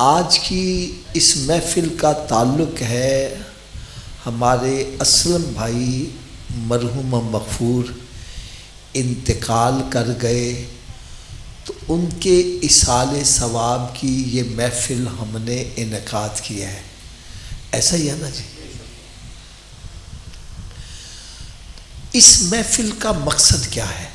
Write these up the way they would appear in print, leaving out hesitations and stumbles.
آج کی اس محفل کا تعلق ہے ہمارے اسلم بھائی مرحوم مغفور انتقال کر گئے، تو ان کے ایصال ثواب کی یہ محفل ہم نے انعقاد کیا ہے. ایسا ہی ہے نا جی؟ اس محفل کا مقصد کیا ہے؟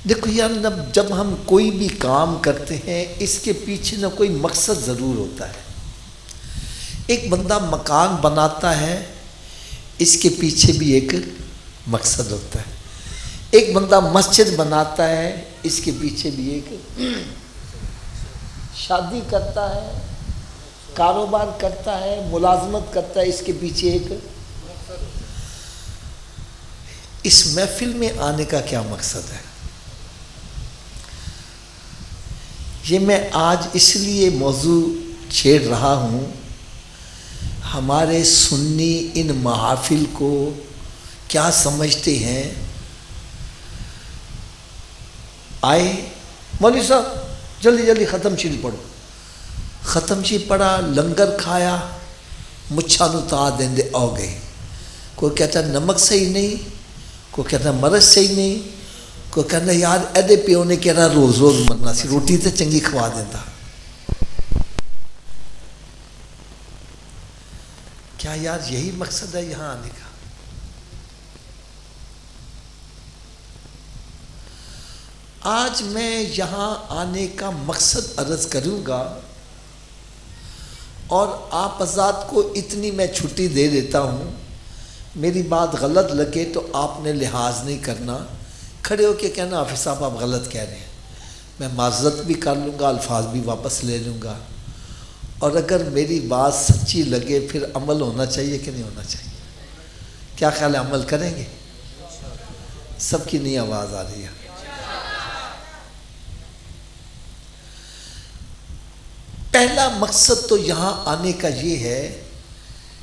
دیکھو یار، جب ہم کوئی بھی کام کرتے ہیں اس کے پیچھے نہ کوئی مقصد ضرور ہوتا ہے. ایک بندہ مکان بناتا ہے، اس کے پیچھے بھی ایک مقصد ہوتا ہے. ایک بندہ مسجد بناتا ہے، اس کے پیچھے بھی ایک، شادی کرتا ہے، کاروبار کرتا ہے، ملازمت کرتا ہے، اس کے پیچھے ایک. اس محفل میں آنے کا کیا مقصد ہے؟ یہ میں آج اس لیے موضوع چھیڑ رہا ہوں، ہمارے سنی ان محافل کو کیا سمجھتے ہیں. آئے مولوی صاحب جلدی جلدی ختم شریف پڑھو، ختم شریف پڑھا، لنگر کھایا، مچھا نو تا دیں دے آ گئے. کوئی کہتا ہے نمک صحیح نہیں، کوئی کہتا ہے مرچ صحیح نہیں، کوئی کہتا ہے یار ایدے پیو نے کہنا روز روز مرنا سی، روٹی تے چنگی کھوا دیتا. کیا یار یہی مقصد ہے یہاں آنے کا؟ آج میں یہاں آنے کا مقصد عرض کروں گا، اور آپ حضرات کو اتنی میں چھٹی دے دیتا ہوں، میری بات غلط لگے تو آپ نے لحاظ نہیں کرنا، کھڑے ہو کے کہنا حافظ صاحب آپ غلط کہہ رہے ہیں. میں معذرت بھی کر لوں گا، الفاظ بھی واپس لے لوں گا، اور اگر میری بات سچی لگے پھر عمل ہونا چاہیے کہ نہیں ہونا چاہیے؟ کیا خیال ہے، عمل کریں گے؟ سب کی نہیں آواز آ رہی ہے. پہلا مقصد تو یہاں آنے کا یہ ہے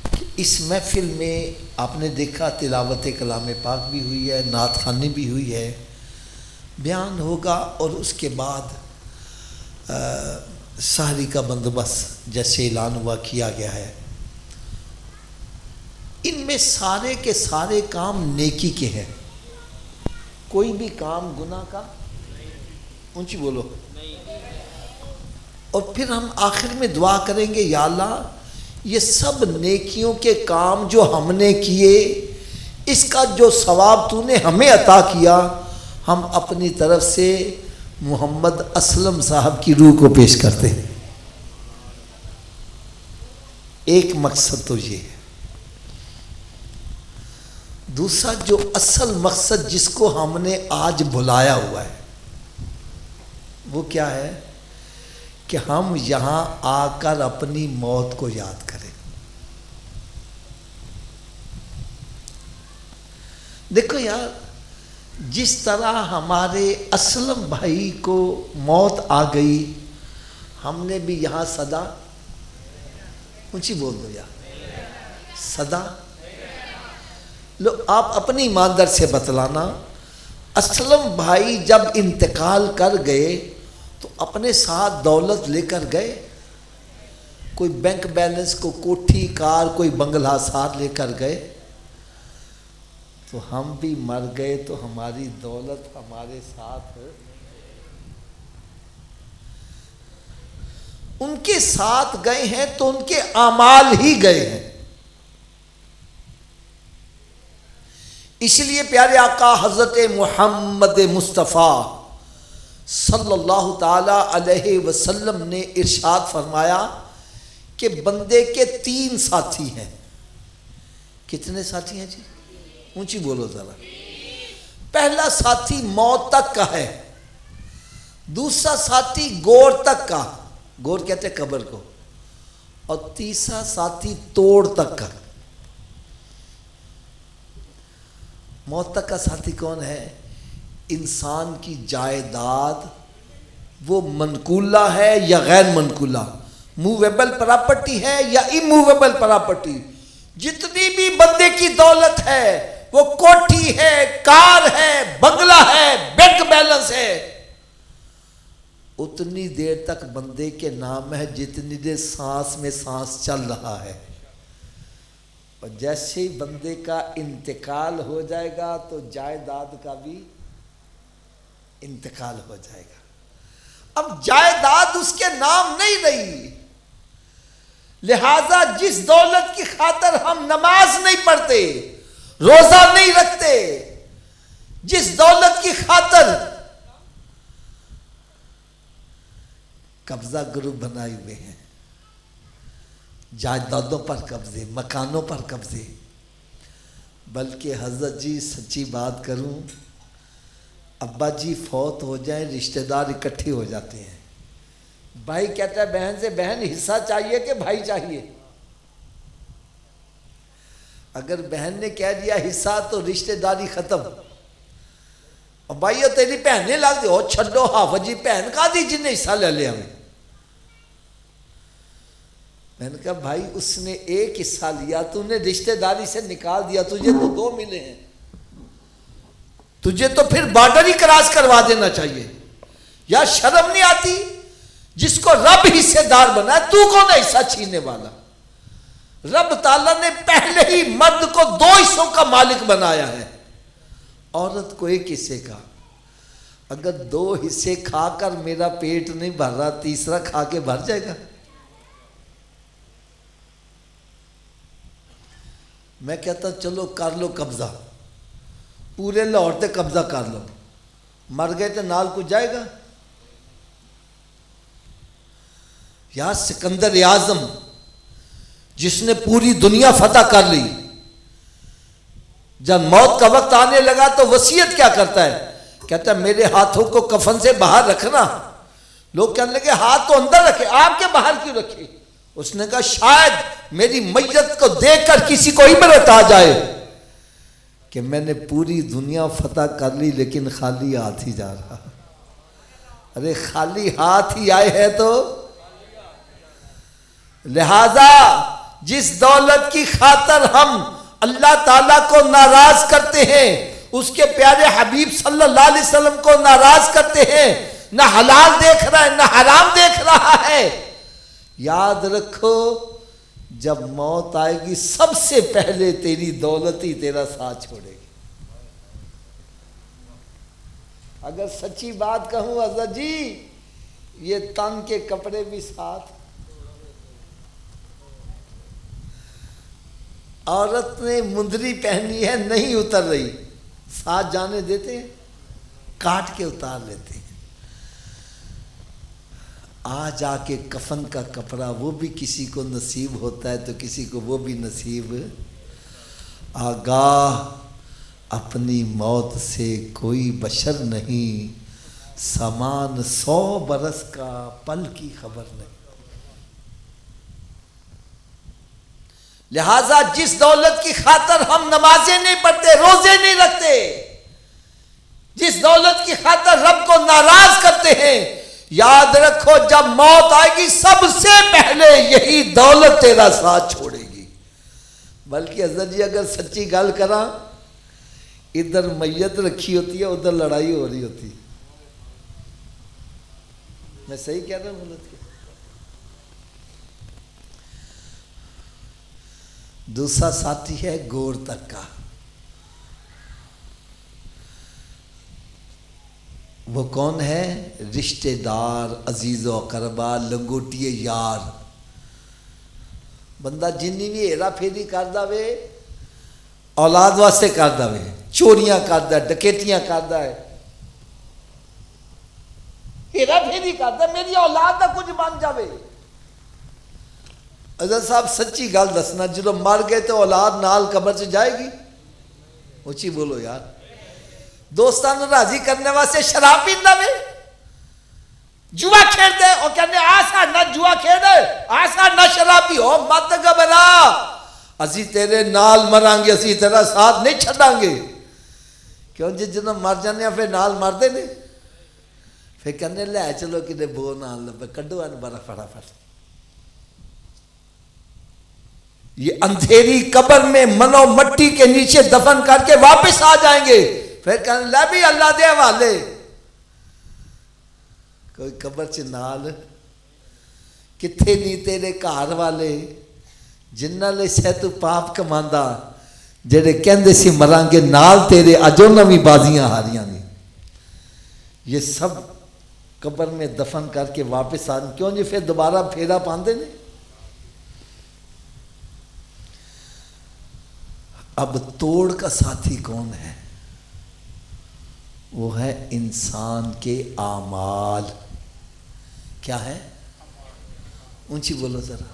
کہ اس محفل میں آپ نے دیکھا تلاوت کلام پاک بھی ہوئی ہے، نعت خوانی بھی ہوئی ہے، بیان ہوگا، اور اس کے بعد سحری کا بندوبست جیسے اعلان ہوا کیا گیا ہے. ان میں سارے کے سارے کام نیکی کے ہیں، کوئی بھی کام گناہ کا اونچی بولو. اور پھر ہم آخر میں دعا کریں گے، یا اللہ یہ سب نیکیوں کے کام جو ہم نے کیے، اس کا جو ثواب تو نے ہمیں عطا کیا، ہم اپنی طرف سے محمد اسلم صاحب کی روح کو پیش کرتے ہیں. ایک مقصد تو یہ ہے. دوسرا جو اصل مقصد جس کو ہم نے آج بلایا ہوا ہے وہ کیا ہے؟ کہ ہم یہاں آ کر اپنی موت کو یاد کریں. دیکھو یار، جس طرح ہمارے اسلم بھائی کو موت آ گئی، ہم نے بھی یہاں صدا اونچی بول دو یار، صدا لو. آپ اپنی ایماندار سے بتلانا، اسلم بھائی جب انتقال کر گئے تو اپنے ساتھ دولت لے کر گئے؟ کوئی بینک بیلنس، کو کوٹھی کار، کوئی بنگلہ ساتھ لے کر گئے؟ تو ہم بھی مر گئے تو ہماری دولت ہمارے ساتھ، ان کے ساتھ گئے ہیں تو ان کے اعمال ہی گئے ہیں. اس لیے پیارے آقا حضرت محمد مصطفیٰ صلی اللہ تعالی علیہ وسلم نے ارشاد فرمایا کہ بندے کے 3 ساتھی ہیں. کتنے ساتھی ہیں جی؟ اونچی بولو ذرا. پہلا ساتھی موت تک کا ہے، دوسرا ساتھی گور تک کا، گور کہتے ہیں قبر کو، اور تیسرا ساتھی توڑ تک کا. موت تک کا ساتھی کون ہے؟ انسان کی جائیداد وہ منقولہ ہے یا غیر منقولہ، موویبل پراپرٹی ہے یا اموویبل پراپرٹی. جتنی بھی بندے کی دولت ہے، وہ کوٹھی ہے، کار ہے، بنگلہ ہے، بینک بیلنس ہے، اتنی دیر تک بندے کے نام ہے جتنی دیر سانس میں سانس چل رہا ہے، اور جیسے ہی بندے کا انتقال ہو جائے گا تو جائیداد کا بھی انتقال ہو جائے گا۔ اب جائیداد اس کے نام نہیں رہی، لہذا جس دولت کی خاطر ہم نماز نہیں پڑھتے، روزہ نہیں رکھتے، جس دولت کی خاطر قبضہ گروپ بنائے ہوئے ہیں، جائیدادوں پر قبضے، مکانوں پر قبضے، بلکہ حضرت جی سچی بات کروں، ابا جی فوت ہو جائیں رشتہ دار اکٹھے ہو جاتے ہیں، بھائی کہتا ہے بہن سے بہن حصہ چاہیے کہ بھائی چاہیے، اگر بہن نے کہہ دیا حصہ تو رشتہ داری ختم، اور بھائی تیری بہن نے لگ دے چھڈو حافظ جی بہن کا دی جن نے حصہ لے لیا ہمیں، میں نے کہا بھائی اس نے ایک حصہ لیا، تو نے رشتہ داری سے نکال دیا، تجھے تو دو ملے ہیں، تجھے تو پھر بارڈر ہی کراس کروا دینا چاہیے، یا شرم نہیں آتی؟ جس کو رب حصے دار بنا ہے، تو کون ہے حصہ چھیننے والا؟ رب تعالیٰ نے پہلے ہی مرد کو دو حصوں کا مالک بنایا ہے، عورت کو ایک حصے کا۔ اگر دو حصے کھا کر میرا پیٹ نہیں بھر رہا، تیسرا کھا کے بھر جائے گا؟ میں کہتا چلو کر لو قبضہ، پورے لاہور تے قبضہ کر لو، مر گئے تو نال کو جائے گا؟ یا سکندر اعظم جس نے پوری دنیا فتح کر لی، جب موت کا وقت آنے لگا تو وصیت کیا کرتا ہے؟ کہتا ہے میرے ہاتھوں کو کفن سے باہر رکھنا۔ لوگ کہنے لگے ہاتھ تو اندر رکھے، آپ کے باہر کیوں رکھے؟ اس نے کہا شاید میری میت کو دیکھ کر کسی کو عبرت آ جائے کہ میں نے پوری دنیا فتح کر لی لیکن خالی ہاتھ ہی جا رہا۔ ارے خالی ہاتھ ہی آئے ہیں تو لہذا جس دولت کی خاطر ہم اللہ تعالیٰ کو ناراض کرتے ہیں، اس کے پیارے حبیب صلی اللہ علیہ وسلم کو ناراض کرتے ہیں، نہ حلال دیکھ رہا ہے نہ حرام دیکھ رہا ہے، یاد رکھو جب موت آئے گی سب سے پہلے تیری دولت ہی تیرا ساتھ چھوڑے گی۔ اگر سچی بات کہوں حضرت جی، یہ تن کے کپڑے بھی ساتھ، عورت نے مندری پہنی ہے نہیں اتر رہی، ساتھ جانے دیتے ہیں، کاٹ کے اتار لیتے ہیں۔ آ جا کے کفن کا کپڑا وہ بھی کسی کو نصیب ہوتا ہے تو کسی کو وہ بھی نصیب۔ آگاہ اپنی موت سے کوئی بشر نہیں، سامان 100 برس کا پل کی خبر نہیں۔ لہذا جس دولت کی خاطر ہم نمازیں نہیں پڑھتے، روزے نہیں رکھتے، جس دولت کی خاطر رب کو ناراض کرتے ہیں، یاد رکھو جب موت آئے گی سب سے پہلے یہی دولت تیرا ساتھ چھوڑے گی۔ بلکہ حضرت جی اگر سچی گل کراں، ادھر میت رکھی ہوتی ہے ادھر لڑائی ہو رہی ہوتی ہے۔ میں صحیح کہہ رہا ہوں غلط کیا؟ دوسرا ساتھی ہے گور تک کا، وہ کون ہے؟ رشتہ دار، عزیز و اقربا، لنگوٹیے یار۔ بندہ جنی بھی ہیرا پھیری کردا وے اولاد واسطے کردا وے، چوریاں کردا ہے، ڈکیتیاں کردا ہے، ہیرا پھیری کردا ہے میری اولاد دا کچھ بن جاوے۔ حضرت صاحب سچی گل دسنا، جدو مر گئے تو اولاد نال قبر سے جائے گی؟ اچھی بولو یار۔ دوستانوں راضی کرنے واسطے شراب پیندا وے، جوا کھیل دے، اور کہنے آسا نہ جوا کھیل دے، آسا نہ شرابی ہو، مت گھبرا، اسی تیرے نال مران گے، اسی تیرا ساتھ نہیں چھڑاں گے۔ کیوں جی جنہوں مر جانے پھر نال مر دے نے، پھر کہنے لے چلو کدے بو نال لبے، کڈو ان بڑا فٹافٹ۔ یہ اندھیری قبر میں منو مٹی کے نیچے دفن کر کے واپس آ جائیں گے، پھر کہنے لے بھی اللہ دے حوالے، کوئی قبر چ نال کتھے نہیں تیرے گھر والے جنہاں لے سے تو پاپ کماندا جڑے کہندے سی مراں گے نال تیرے اجو نویں بازیاں ہاریاں نے. یہ سب قبر میں دفن کر کے واپس آ کیوں جی پھر دوبارہ پھیرا پاندے نے. اب توڑ کا ساتھی کون ہے؟ وہ ہے انسان کے اعمال. کیا ہے؟ اونچی بولو ذرا.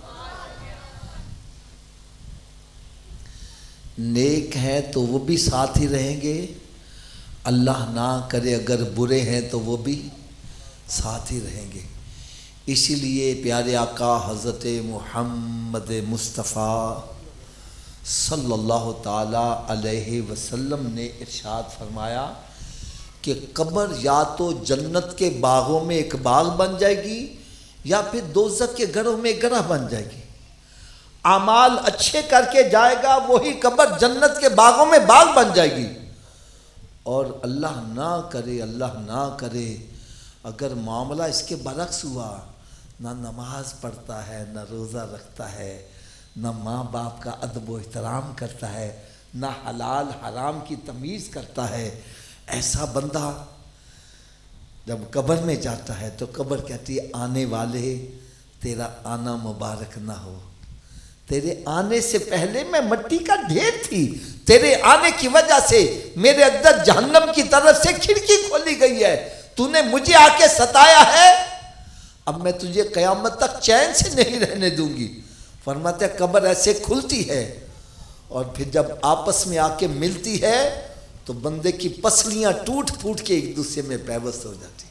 نیک ہیں تو وہ بھی ساتھ ہی رہیں گے، اللہ نہ کرے اگر برے ہیں تو وہ بھی ساتھ ہی رہیں گے. اسی لیے پیارے آقا حضرت محمد مصطفیٰ صلی اللہ تعالی علیہ وسلم نے ارشاد فرمایا کہ قبر یا تو جنت کے باغوں میں ایک باغ بن جائے گی یا پھر دوزخ کے گڑھوں میں ایک گڑھا بن جائے گی. اعمال اچھے کر کے جائے گا وہی قبر جنت کے باغوں میں باغ بن جائے گی. اور اللہ نہ کرے اگر معاملہ اس کے برعکس ہوا، نہ نماز پڑھتا ہے، نہ روزہ رکھتا ہے، نہ ماں باپ کا ادب و احترام کرتا ہے، نہ حلال حرام کی تمیز کرتا ہے، ایسا بندہ جب قبر میں جاتا ہے تو قبر کہتی ہے آنے والے تیرا آنا مبارک نہ ہو. تیرے آنے سے پہلے میں مٹی کا ڈھیر تھی، تیرے آنے کی وجہ سے میرے اندر جہنم کی طرف سے کھڑکی کھولی گئی ہے، تو نے مجھے آ کے ستایا ہے، اب میں تجھے قیامت تک چین سے نہیں رہنے دوں گی. فرماتے ہیں قبر ایسے کھلتی ہے اور پھر جب آپس میں آ کے ملتی ہے تو بندے کی پسلیاں ٹوٹ پھوٹ کے ایک دوسرے میں پیوست ہو جاتی.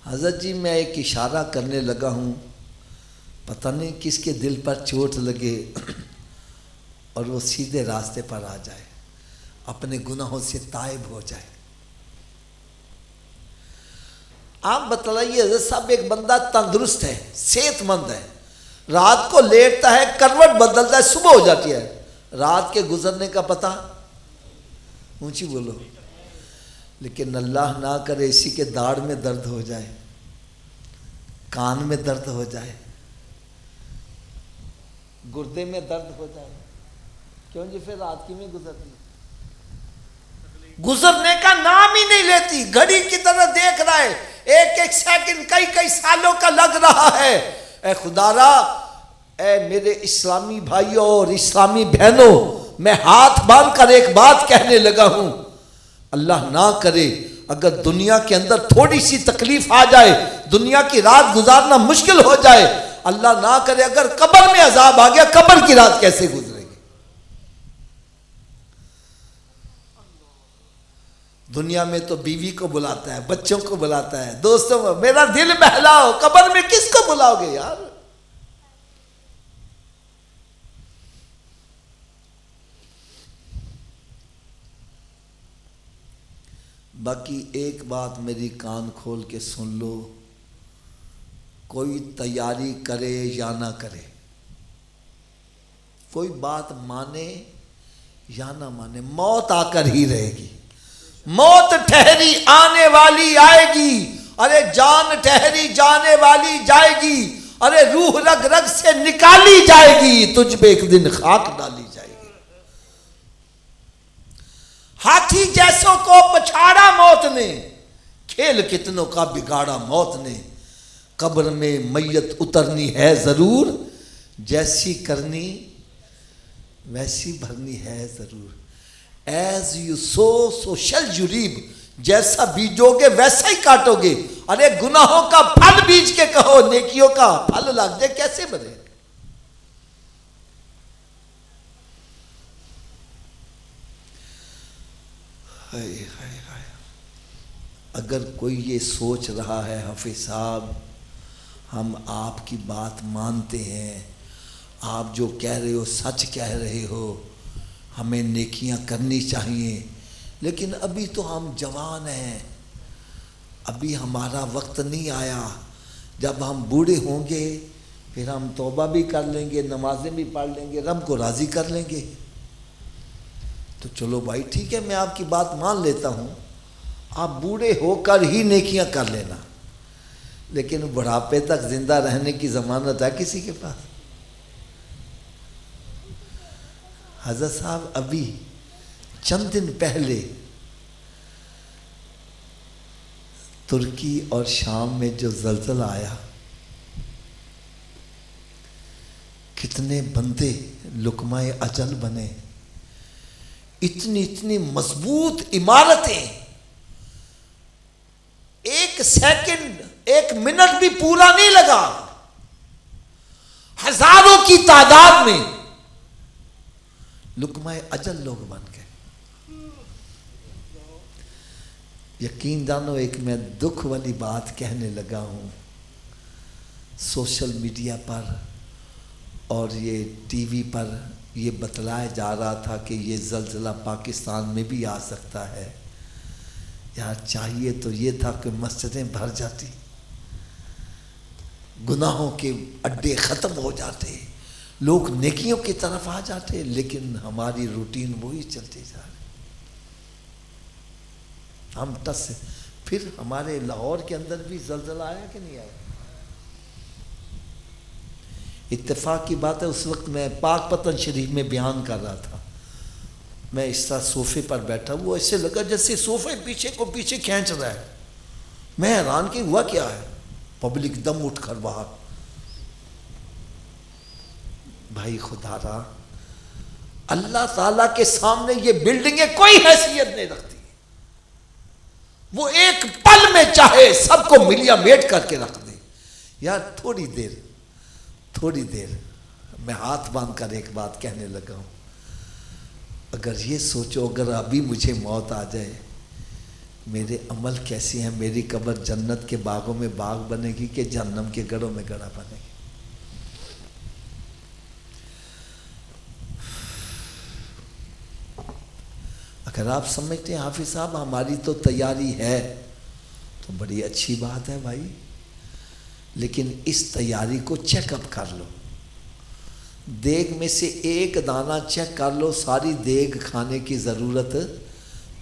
حضرت جی میں ایک اشارہ کرنے لگا ہوں، پتہ نہیں کس کے دل پر چوٹ لگے اور وہ سیدھے راستے پر آ جائے، اپنے گناہوں سے تائب ہو جائے. آپ بتلائیے حضرت صاحب ایک بندہ تندرست ہے، صحت مند ہے، رات کو لیٹتا ہے، کروٹ بدلتا ہے، صبح ہو جاتی ہے، رات کے گزرنے کا پتہ، اونچی بولو. لیکن اللہ نہ کرے اسی کے داڑھ میں درد ہو جائے، کان میں درد ہو جائے، گردے میں درد ہو جائے، کیوں جی پھر رات کی میں گزرتی، گزرنے کا نام ہی نہیں لیتی، گھڑی کی طرح دیکھ رہا ہے، ایک ایک سیکنڈ کئی سالوں کا لگ رہا ہے. اے خدا را، اے میرے اسلامی بھائیوں اور اسلامی بہنوں، میں ہاتھ باندھ کر ایک بات کہنے لگا ہوں، اللہ نہ کرے اگر دنیا کے اندر تھوڑی سی تکلیف آ جائے، دنیا کی رات گزارنا مشکل ہو جائے، اللہ نہ کرے اگر قبر میں عذاب آ گیا، قبر کی رات کیسے گزرے گی؟ دنیا میں تو بیوی کو بلاتا ہے، بچوں کو بلاتا ہے، دوستوں کو، میرا دل بہلاؤ، قبر میں کس کو بلاؤ گے یار؟ باقی ایک بات میری کان کھول کے سن لو، کوئی تیاری کرے یا نہ کرے، کوئی بات مانے یا نہ مانے، موت آ کر ہی رہے گی. موت ٹھہری آنے والی آئے گی، ارے جان ٹھہری جانے والی جائے گی، ارے روح رگ رگ سے نکالی جائے گی، تجھ پہ ایک دن خاک ڈالی جائے گی. ہاتھی جیسوں کو پچھاڑا موت نے، کھیل کتنوں کا بگاڑا موت نے. قبر میں میت اترنی ہے ضرور، جیسی کرنی ویسی بھرنی ہے ضرور. ایز یو سو شل یو ریپ، جیسا بیجو گے ویسا ہی کاٹو گے. ارے گناہوں کا پھل بیج کے کہو، نیکیوں کا پھل لگ جائے، کیسے بنے؟ اگر کوئی یہ سوچ رہا ہے حفیظ صاحب ہم آپ کی بات مانتے ہیں، آپ جو کہہ رہے ہو سچ کہہ رہے ہو، ہمیں نیکیاں کرنی چاہیے، لیکن ابھی تو ہم جوان ہیں، ابھی ہمارا وقت نہیں آیا، جب ہم بوڑھے ہوں گے پھر ہم توبہ بھی کر لیں گے، نمازیں بھی پڑھ لیں گے، رب کو راضی کر لیں گے. تو چلو بھائی ٹھیک ہے، میں آپ کی بات مان لیتا ہوں، آپ بوڑھے ہو کر ہی نیکیاں کر لینا، لیکن بڑھاپے تک زندہ رہنے کی ضمانت ہے کسی کے پاس؟ حضرت صاحب ابھی چند دن پہلے ترکی اور شام میں جو زلزلہ آیا، کتنے بندے لقمہ اجل بنے، اتنی مضبوط عمارتیں، ایک سیکنڈ، ایک منٹ بھی پورا نہیں لگا، ہزاروں کی تعداد میں لقمہ اجل لوگ بن گئے۔ یقین جانو، ایک میں دکھ والی بات کہنے لگا ہوں، سوشل میڈیا پر اور یہ ٹی وی پر یہ بتلایا جا رہا تھا کہ یہ زلزلہ پاکستان میں بھی آ سکتا ہے۔ یار چاہیے تو یہ تھا کہ مسجدیں بھر جاتی، گناہوں کے اڈے ختم ہو جاتے، لوگ نیکیوں کی طرف آ جاتے، لیکن ہماری روٹین وہی چلتی جا رہی۔ ہم ٹس، پھر ہمارے لاہور کے اندر بھی زلزلہ آیا کہ نہیں آیا؟ اتفاق کی بات ہے، اس وقت میں پاک پتن شریف میں بیان کر رہا تھا، میں اس طرح صوفے پر بیٹھا، وہ ایسے لگا جیسے صوفے پیچھے کو پیچھے کھینچ رہا ہے۔ میں حیران کہ ہوا کیا ہے، پبلک دم اٹھ کر باہر۔ بھائی خدا را، اللہ تعالیٰ کے سامنے یہ بلڈنگیں کوئی حیثیت نہیں رکھتی، وہ ایک پل میں چاہے سب کو ملیا میٹ کر کے رکھ دے۔ یار تھوڑی دیر میں ہاتھ باندھ کر ایک بات کہنے لگا ہوں، اگر یہ سوچو اگر ابھی مجھے موت آ جائے، میرے عمل کیسی ہیں، میری قبر جنت کے باغوں میں باغ بنے گی کہ جہنم کے گڑھوں میں گڑھا بنے گی؟ اگر آپ سمجھتے ہیں حافظ صاحب ہماری تو تیاری ہے تو بڑی اچھی بات ہے بھائی، لیکن اس تیاری کو چیک اپ کر لو، دیگ میں سے ایک دانہ چیک کر لو، ساری دیگ کھانے کی ضرورت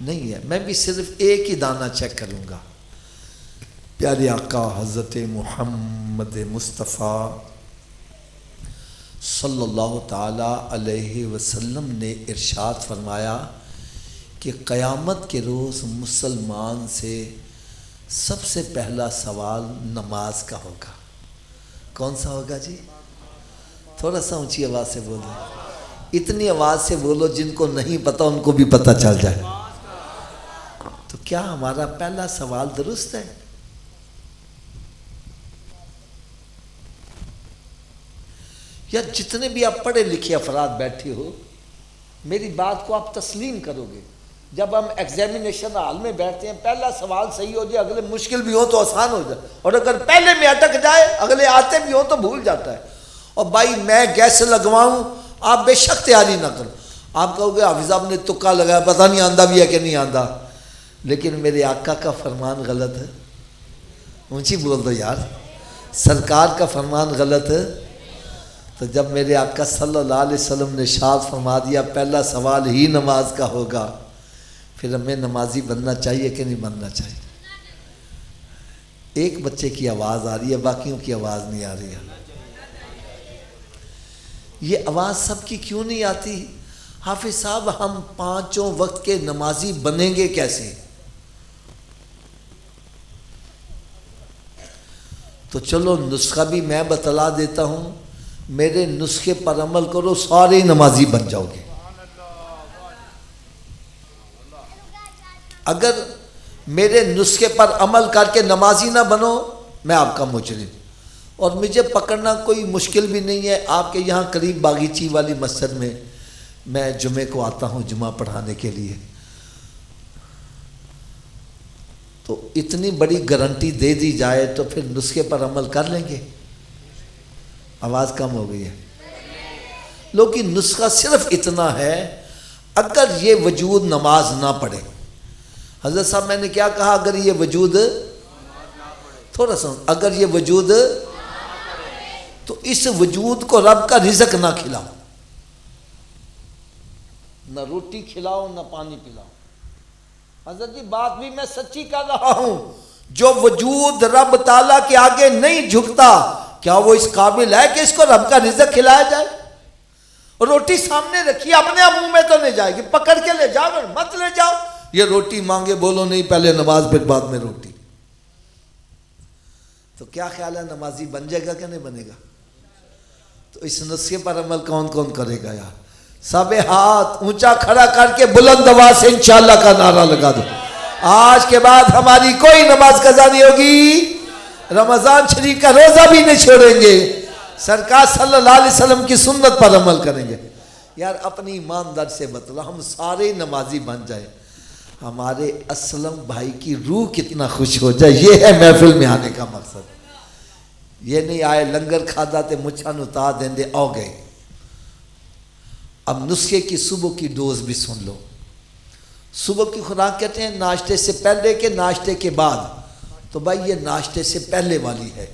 نہیں ہے، میں بھی صرف ایک ہی دانہ چیک کروں گا۔ پیارے آقا حضرت محمد مصطفیٰ صلی اللہ تعالی علیہ وسلم نے ارشاد فرمایا کہ قیامت کے روز مسلمان سے سب سے پہلا سوال نماز کا ہوگا۔ کون سا ہوگا جی؟ تھوڑا سا اونچی آواز سے بولو، اتنی آواز سے بولو جن کو نہیں پتا ان کو بھی پتا چل جائے۔ تو کیا ہمارا پہلا سوال درست ہے؟ یا جتنے بھی آپ پڑھے لکھے افراد بیٹھے ہو، میری بات کو آپ تسلیم کرو گے، جب ہم ایگزامینیشن ہال میں بیٹھتے ہیں پہلا سوال صحیح ہو جائے، اگلے مشکل بھی ہو تو آسان ہو جائے، اور اگر پہلے میں اٹک جائے اگلے آتے بھی ہو تو بھول جاتا ہے۔ اور بھائی میں گیس لگواؤں، آپ بے شک تیاری نہ کرو، آپ کہو گے حافظ صاحب نے تکا لگایا، پتہ نہیں آندہ بھی ہے کہ نہیں آندہ، لیکن میرے آقا کا فرمان غلط ہے، اونچی بول دو یار، سرکار کا فرمان غلط ہے۔ تو جب میرے آقا صلی اللہ علیہ وسلم نے ارشاد فرما دیا پہلا سوال ہی نماز کا ہوگا، پھر ہمیں نمازی بننا چاہیے کہ نہیں بننا چاہیے؟ ایک بچے کی آواز آ رہی ہے، باقیوں کی آواز نہیں آ رہی ہے۔ یہ آواز سب کی کیوں نہیں آتی؟ حافظ صاحب ہم پانچوں وقت کے نمازی بنیں گے کیسے؟ تو چلو نسخہ بھی میں بتلا دیتا ہوں، میرے نسخے پر عمل کرو، سارے نمازی بن جاؤ گے۔ اگر میرے نسخے پر عمل کر کے نمازی نہ بنو، میں آپ کا مجرم، اور مجھے پکڑنا کوئی مشکل بھی نہیں ہے۔ آپ کے یہاں قریب باغیچی والی مسجد میں جمعے کو آتا ہوں جمعہ پڑھانے کے لیے، تو اتنی بڑی گارنٹی دے دی جائے تو پھر نسخے پر عمل کر لیں گے؟ آواز کم ہو گئی ہے لوگ، نسخہ صرف اتنا ہے، اگر یہ وجود نماز نہ پڑھے، حضرت صاحب میں نے کیا کہا؟ اگر یہ وجود، تھوڑا سا، اگر یہ وجود، تو اس وجود کو رب کا رزق نہ کھلاؤ، نہ روٹی کھلاؤ نہ پانی پلاؤ. حضرت جی بات بھی میں سچی کر رہا ہوں. جو وجود رب تعالیٰ کے آگے نہیں جھکتا کیا وہ اس قابل ہے کہ اس کو رب کا رزق کھلایا جائے؟ روٹی سامنے رکھی اپنے منہ میں تو نہیں جائے گی, پکڑ کے لے جاؤ, مت لے جاؤ. یہ روٹی مانگے بولو نہیں پہلے نماز پھر بعد میں روٹی. تو کیا خیال ہے نمازی بن جائے گا کہ نہیں بنے گا؟ تو اس نسخے پر عمل کون کون کرے گا یار؟ سب ہاتھ اونچا کھڑا کر کے بلند آواز سے انشاءاللہ کا نعرہ لگا دو. آج کے بعد ہماری کوئی نماز قضا نہیں ہوگی, رمضان شریف کا روزہ بھی نہیں چھوڑیں گے, سرکار صلی اللہ علیہ وسلم کی سنت پر عمل کریں گے. یار اپنی ایماندار سے بتلا, ہم سارے نمازی بن جائیں, ہمارے اسلم بھائی کی روح کتنا خوش ہو جائے. یہ ہے محفل میں آنے کا مقصد. یہ نہیں آئے لنگر کھادا تے مچھان اتار دیں دے آ گئے. اب نسخے کی صبح کی ڈوز بھی سن لو. صبح کی خوراک کہتے ہیں ناشتے سے پہلے کے ناشتے کے بعد. تو بھائی یہ ناشتے سے پہلے والی ہے.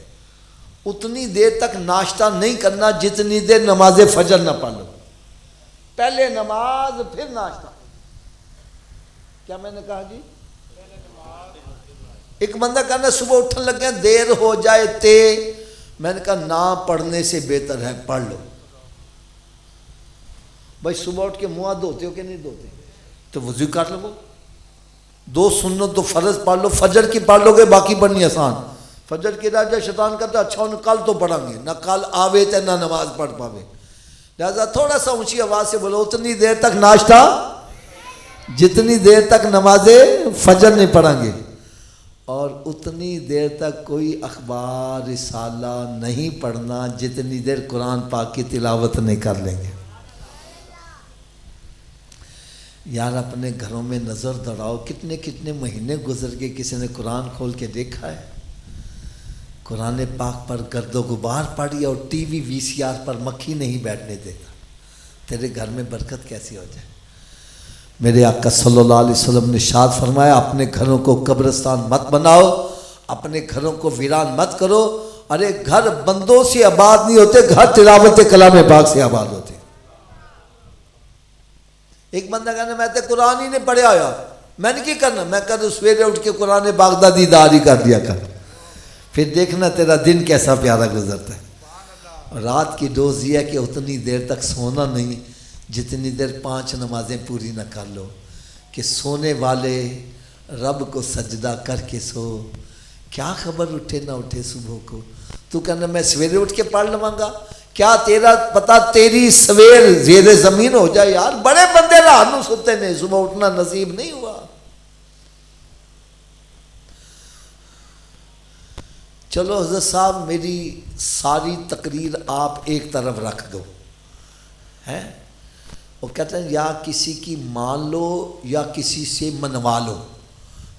اتنی دیر تک ناشتہ نہیں کرنا جتنی دیر نماز فجر نہ پڑھ لو. پہلے نماز پھر ناشتہ. کیا میں نے کہا جی؟ ایک بندہ کہنا صبح اٹھن لگے دیر ہو جائے تے, میں نے کہا نہ پڑھنے سے بہتر ہے پڑھ لو. بھائی صبح اٹھ کے منہ دھوتے ہو کہ نہیں دھوتے؟ تو وضو کر لو. 2 سنت تو فرض پڑھ لو. فجر کی پڑھ لو گے باقی پڑھنی آسان. فجر کی راجہ شیطان کرتا اچھا انہیں کل تو پڑھیں گے, نہ کل آوے تے نہ نماز پڑھ پاوے. لہذا تھوڑا سا اونچی آواز سے بولو اتنی دیر تک ناشتہ جتنی دیر تک نماز فجر نہیں پڑھیں گے, اور اتنی دیر تک کوئی اخبار رسالہ نہیں پڑھنا جتنی دیر قرآن پاک کی تلاوت نہیں کر لیں گے. یار اپنے گھروں میں نظر دوڑاؤ, کتنے کتنے مہینے گزر گئے کسی نے قرآن کھول کے دیکھا ہے؟ قرآن پاک پر گرد و غبار پڑی اور ٹی وی VCR پر مکھی نہیں بیٹھنے دیتا. تیرے گھر میں برکت کیسی ہو جائے؟ میرے آقا صلی اللہ علیہ وسلم نے ارشاد فرمایا اپنے گھروں کو قبرستان مت بناؤ, اپنے گھروں کو ویران مت کرو. ارے گھر بندوں سے آباد نہیں ہوتے, گھر تلاوت کلام پاک سے آباد ہوتے. ایک بندہ کہنا میں تو قرآن ہی نہیں پڑھیا ہوا, میں نے کی کرنا؟ میں کہتا سویرے اٹھ کے قرآن پاک دا دیدار ہی کر دیا کر, پھر دیکھنا تیرا دن کیسا پیارا گزرتا ہے. رات کی ڈوز یہ ہے کہ اتنی دیر تک سونا نہیں جتنی دیر 5 نمازیں پوری نہ کر لو. کہ سونے والے رب کو سجدہ کر کے سو, کیا خبر اٹھے نہ اٹھے صبح کو. تو کہنا میں سویرے اٹھ کے پڑھ لوں گا, کیا تیرا پتا تیری سویر زیر زمین ہو جائے. یار بڑے بندے رات نو سوتے نے, صبح اٹھنا نصیب نہیں ہوا. چلو حضرت صاحب میری ساری تقریر آپ ایک طرف رکھ دو ہیں. وہ کہتے ہیں یا کسی کی مان لو یا کسی سے منوا لو.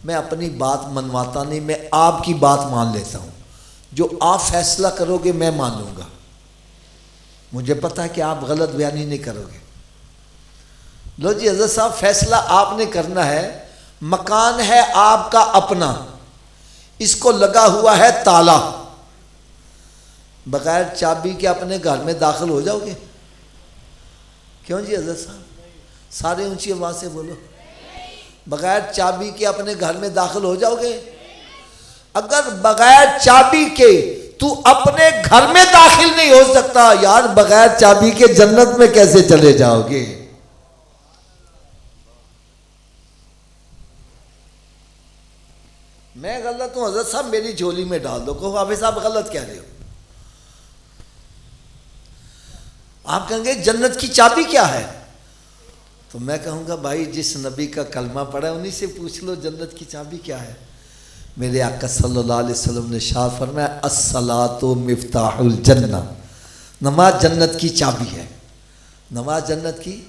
میں اپنی بات منواتا نہیں, میں آپ کی بات مان لیتا ہوں. جو آپ فیصلہ کرو گے میں مانوں گا. مجھے پتہ ہے کہ آپ غلط بیانی نہیں کرو گے. لو جی حضرت صاحب فیصلہ آپ نے کرنا ہے. مکان ہے آپ کا اپنا, اس کو لگا ہوا ہے تالا, بغیر چابی کے اپنے گھر میں داخل ہو جاؤ گے؟ کیوں جی حضرت صاحب؟ سارے اونچی آواز سے بولو. بغیر چابی کے اپنے گھر میں داخل ہو جاؤ گے؟ اگر بغیر چابی کے تو اپنے گھر میں داخل نہیں ہو سکتا, یار بغیر چابی کے جنت میں کیسے چلے جاؤ گے؟ میں غلط ہوں حضرت صاحب میری جھولی میں ڈال دو. کہو حافظ صاحب غلط کہہ رہے ہو. آپ کہیں گے جنت کی چابی کیا ہے؟ تو میں کہوں گا بھائی جس نبی کا کلمہ پڑھا ہے انہی سے پوچھ لو جنت کی چابی کیا ہے. میرے آقا صلی اللہ علیہ وسلم نے ارشاد فرمایا الصلاۃ مفتاح الجنہ, نماز جنت کی چابی ہے. نماز جنت کی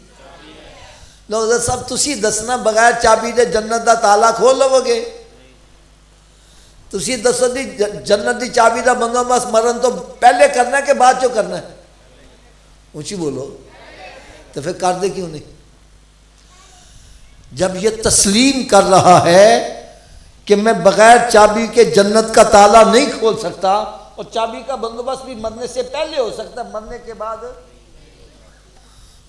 لو حضرت صاحب تسی دسنا بغیر چابی دے جنت دا تالا کھول لو گے؟ تسی دسو دی جنت دی چابی دا بندوبست مرن تو پہلے کرنا ہے کہ بعد چو کرنا ہے؟ اونچی بولو. تو پھر کر دے کیوں نہیں؟ جب یہ تسلیم کر رہا ہے کہ میں بغیر چابی کے جنت کا تالا نہیں کھول سکتا, اور چابی کا بندوبست بھی مرنے سے پہلے ہو سکتا ہے, مرنے کے بعد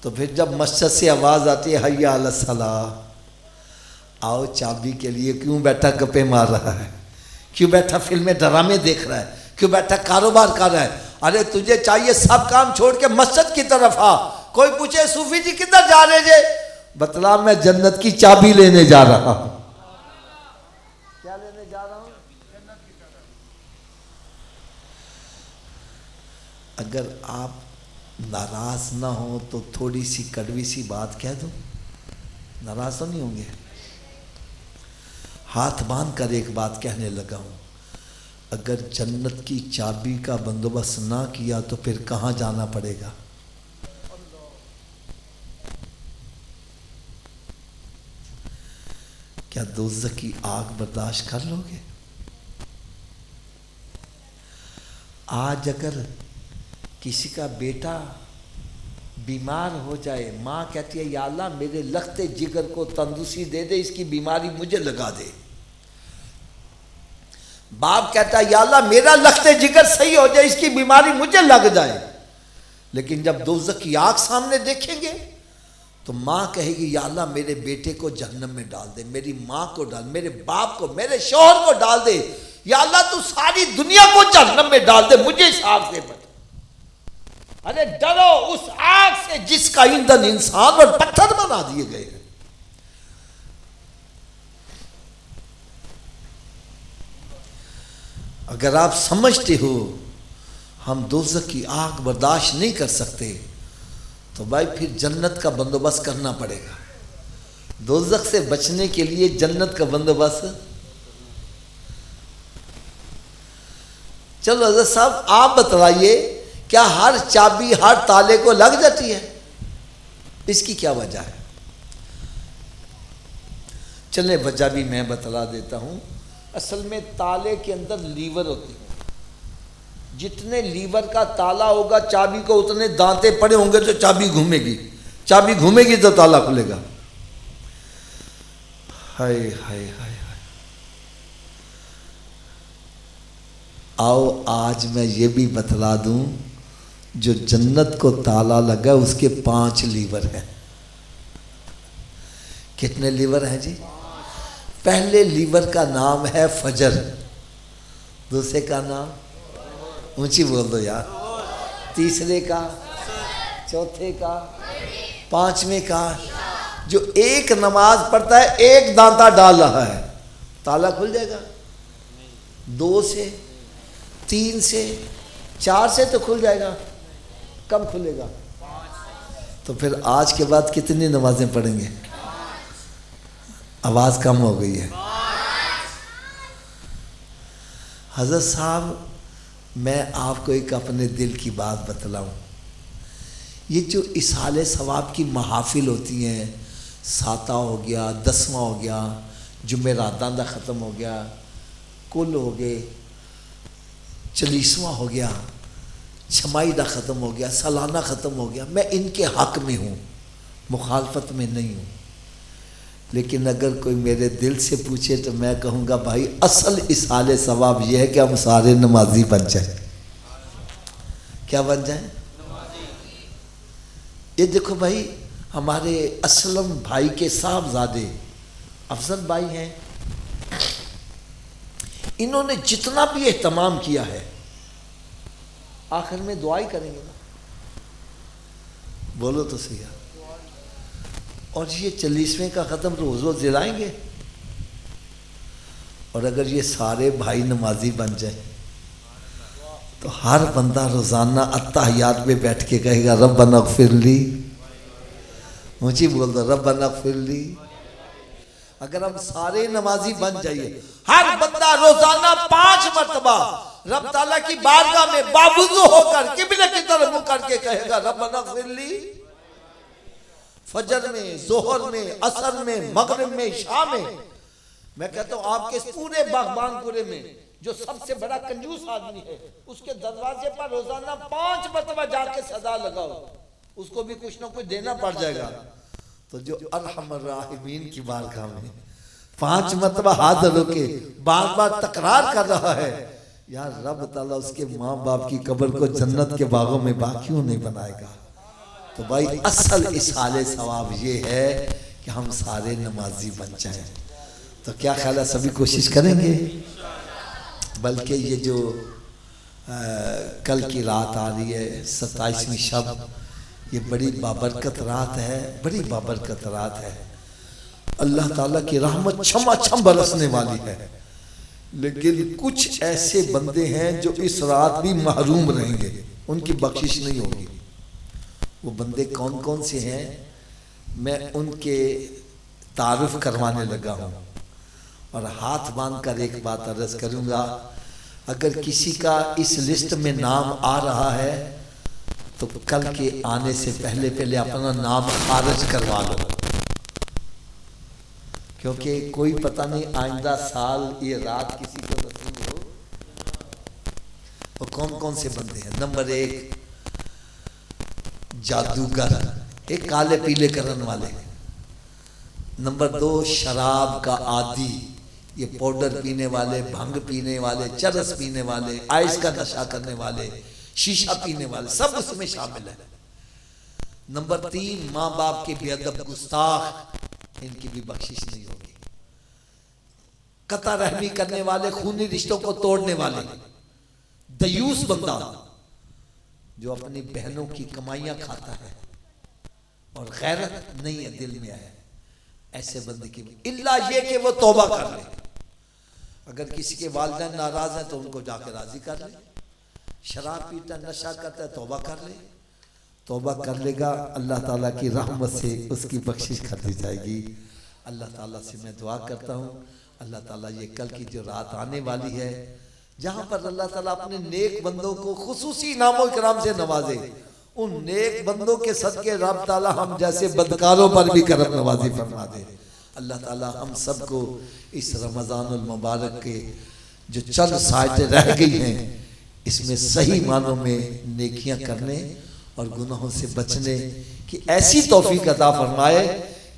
تو پھر جب مسجد سے آواز آتی ہے حی علی الصلاۃ، آؤ چابی کے لیے، کیوں بیٹھا گپے مار رہا ہے، کیوں بیٹھا فلمیں ڈرامے دیکھ رہا ہے، کیوں بیٹھا کاروبار کر رہا ہے؟ ارے تجھے چاہیے سب کام چھوڑ کے مسجد کی طرف آ۔ کوئی پوچھے صوفی جی کدھر جا رہے جے؟ بتلا میں جنت کی چابی لینے جا رہا ہوں۔ کیا لینے جا رہا ہوں؟ جنت کی طرف۔ اگر آپ ناراض نہ ہوں تو تھوڑی سی کڑوی سی بات کہہ دوں، ناراض تو نہیں ہوں گے؟ ہاتھ باندھ کر ایک بات کہنے لگا ہوں، اگر جنت کی چابی کا بندوبست نہ کیا تو پھر کہاں جانا پڑے گا؟ کیا دوزخ کی آگ برداشت کر لو گے؟ آج اگر کسی کا بیٹا بیمار ہو جائے، ماں کہتی ہے یا اللہ میرے لخت جگر کو تندرستی دے دے، اس کی بیماری مجھے لگا دے۔ باپ کہتا ہے یا اللہ میرا لخت جگر صحیح ہو جائے، اس کی بیماری مجھے لگ جائے۔ لیکن جب دوزخ کی آگ سامنے دیکھیں گے تو ماں کہے گی یا اللہ میرے بیٹے کو جہنم میں ڈال دے، میری ماں کو ڈال، میرے باپ کو، میرے شوہر کو ڈال دے، یا اللہ تو ساری دنیا کو جہنم میں ڈال دے، مجھے اس آگ سے بچا۔ ارے ڈرو اس آگ سے جس کا ایندھن انسان اور پتھر بنا دیے گئے ہیں۔ اگر آپ سمجھتے ہو ہم دوزخ کی آگ برداشت نہیں کر سکتے تو بھائی پھر جنت کا بندوبست کرنا پڑے گا۔ دوزخ سے بچنے کے لیے جنت کا بندوبست۔ چلو حضرت صاحب آپ بتلائیے، کیا ہر چابی ہر تالے کو لگ جاتی ہے؟ اس کی کیا وجہ ہے؟ چلیں وجہ بھی میں بتلا دیتا ہوں۔ اصل میں تالے کے اندر لیور ہوتے ہیں، جتنے لیور کا تالا ہوگا چابی کو اتنے دانتے پڑے ہوں گے تو چابی گھومے گی، چابی گھومے گی تو تالا کھلے گا۔ ہائے ہائے ہائے ہائے۔ آؤ آج میں یہ بھی بتلا دوں، جو جنت کو تالا لگا اس کے 5 لیور ہیں۔ کتنے لیور ہیں جی؟ پہلے لیور کا نام ہے فجر، دوسرے کا نام اونچی بول دو یار، تیسرے کا، چوتھے کا، 5ویں کا۔ جو ایک نماز پڑھتا ہے ایک دانتا ڈال رہا ہے، تالا کھل جائے گا؟ 2 سے، 3 سے، 4 سے تو کھل جائے گا۔ کب کھلے گا؟ تو پھر آج کے بعد کتنی نمازیں پڑھیں گے؟ آواز کم ہو گئی ہے۔ حضرت صاحب میں آپ کو ایک اپنے دل کی بات بتلاؤں، یہ جو اصحال ثواب کی محافل ہوتی ہیں، 7 ہو گیا، 10واں ہو گیا، جمعراتاں دا ختم ہو گیا، کل ہو گئے، 40واں ہو گیا، چھمائی دا ختم ہو گیا، سالانہ ختم ہو گیا، میں ان کے حق میں ہوں، مخالفت میں نہیں ہوں۔ لیکن اگر کوئی میرے دل سے پوچھے تو میں کہوں گا بھائی اصل اصحال ثواب یہ ہے کہ ہم سارے نمازی بن جائیں۔ کیا بن جائیں؟ یہ دیکھو بھائی، ہمارے اسلم بھائی کے صاحبزادے افضل بھائی ہیں، انہوں نے جتنا بھی اہتمام کیا ہے آخر میں دعائی کریں گے نا، بولو تو صحیح۔ اور یہ 40ویں کا ختم روز روز دلائیں گے، اور اگر یہ سارے بھائی نمازی بن جائیں تو ہر بندہ روزانہ التحیات میں بیٹھ کے کہے گا ربنا اغفر لی، مجھے بول دو ربنا اغفر لی۔ اگر ہم سارے نمازی بن جائیے، ہر بندہ روزانہ 5 مرتبہ رب تعالیٰ کی بارگاہ میں باوضو ہو کر قبلے کی طرف منہ کر کے کہے گا ربنا اغفر لی، فجر میں، ظہر میں، عصر میں، مغرب میں، عشاء میں۔ میں کہتا ہوں آپ کے پورے باغبان پورے میں جو سب سے بڑا کنجوس آدمی ہے، اس کے دروازے پر روزانہ 5 مرتبہ جا کے صدا لگاؤ، اس کو بھی کچھ نہ کچھ دینا پڑ جائے گا۔ تو جو ارحم الراحمین کی بارگاہ میں 5 مرتبہ حاضر ہو کے بار بار تکرار کر رہا ہے، یار رب تعالیٰ اس کے ماں باپ کی قبر کو جنت کے باغوں میں باقیوں نہیں بنائے گا۔ تو بھائی اصل اصحال ثواب یہ ہے کہ ہم سارے نمازی بن جائیں. تو کیا خیال ہے سبھی کوشش کریں گے؟ بلکہ یہ جو کل کی رات آ رہی ہے 27ویں شب، یہ بڑی بابرکت رات ہے، بڑی بابرکت رات ہے. اللہ تعالیٰ کی رحمت چھما چھم برسنے والی ہے. لیکن کچھ ایسے بندے ہیں جو اس رات بھی محروم رہیں گے، ان کی بخشش نہیں ہوگی. وہ بندے کون کون سے ہیں میں ان کے تعارف کروانے لگا ہوں. اور ہاتھ باندھ کر ایک بات عرض کروں گا، اگر کسی کا اس لسٹ میں نام آ رہا ہے تو کل کے آنے سے پہلے اپنا نام خارج کروا لو، کیونکہ کوئی پتہ نہیں آئندہ سال یہ رات کسی کو نصیب ہو. وہ کون کون سے بندے ہیں؟ نمبر 1 جادوگر، ایک کالے پیلے کرن والے. نمبر 2 شراب کا عادی، یہ پاؤڈر پینے والے، بھنگ پینے والے، چرس پینے والے، آئس کا نشہ کرنے والے، شیشہ پینے والے، سب اس میں شامل ہیں. نمبر 3 ماں باپ کے بے ادب گستاخ، ان کی بھی بخشش نہیں ہوگی. قطع رحمی کرنے والے، خونی رشتوں کو توڑنے والے، دیوس بندہ جو اپنی بہنوں کی کمائیاں کھاتا ہے اور غیرت نہیں ہے دل میں ہے، ایسے بندے کی اللہ یہ کہ وہ توبہ کر لے. اگر کسی کے والدین ناراض ہیں تو ان کو جا کے راضی کر لے. شراب پیتا، نشہ کرتا ہے، توبہ کر لے. توبہ کر لے گا، اللہ تعالیٰ کی رحمت سے اس کی بخشش کر دی جائے گی. اللہ تعالیٰ سے میں دعا کرتا ہوں اللہ تعالیٰ یہ کل کی جو رات آنے والی ہے، جہاں پر اللہ تعالیٰ اپنے نیک بندوں کو خصوصی انعام و اکرام سے نوازے، ان نیک بندوں کے صدقے رب تعالیٰ ہم جیسے بدکاروں پر بھی کرم نوازی فرما دے. اللہ تعالیٰ ہم سب کو اس رمضان المبارک کے جو چند ساعتیں رہ گئی ہیں اس میں صحیح معنوں میں نیکیاں کرنے اور گناہوں سے بچنے کی ایسی توفیق عطا فرمائے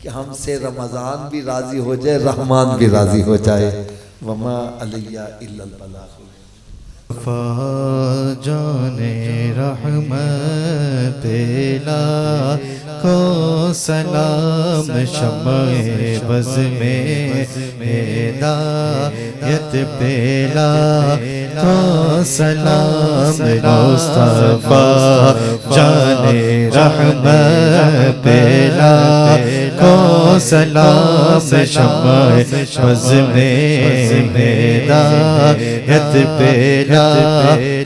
کہ ہم سے رمضان بھی راضی ہو جائے، رحمان بھی راضی ہو جائے. وما علیہ الا البلاغ. جانے رحمت لا کو سلام، شمع بز میں ہدایت پیلا کو سلام، مصطفیٰ جانے رحمت پیلا کو سلام، شمع بز میں ہدایت پیلا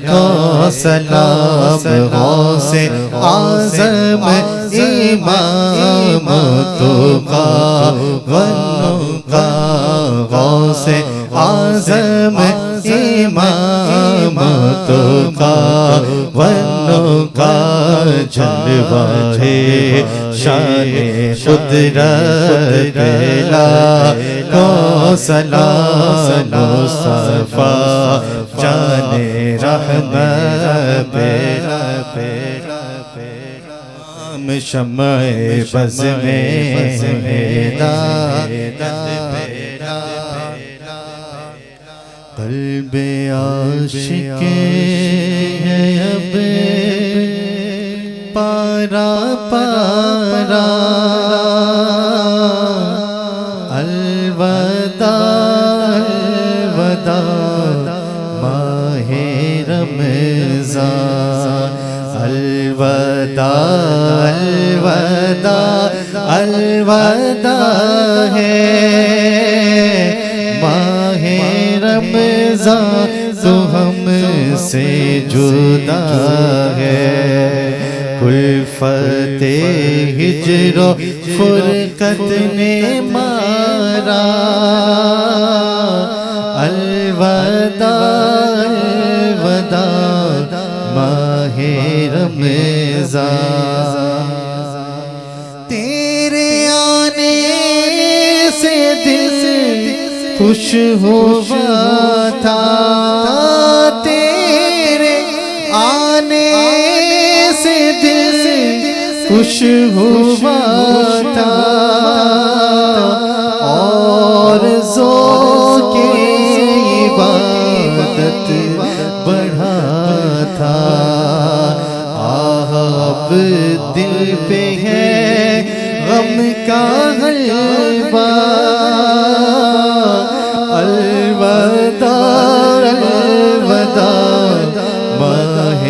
کو سلام، غوث اعظم امام تقی والنقی، غوث اعظم امام تقی والنقی، جلوہ شان قدرت پیلا کو سلام، مصطفیٰ جانے رحمت پیلا شمع بز میں ہدایت پیلا، قلب عاشق ہے اب پارا پارا، الوداع الوداع ماہ رمضان، الوداع الوداع الوداع ہے ماہ رمضان، تو ہم سے جدا ہے، کلفت ہجر و فرقت نے مارا، الوداع الوداع ماہ رمضان. تیرے آنے سے دل خوش ہوا تھا، تیرے آنے سے دل خوش ہوا تھا، اور ذوق عبادت بڑھا تھا. اب دل پہ ہے غم کا غلبہ الوداع الوداع ماہ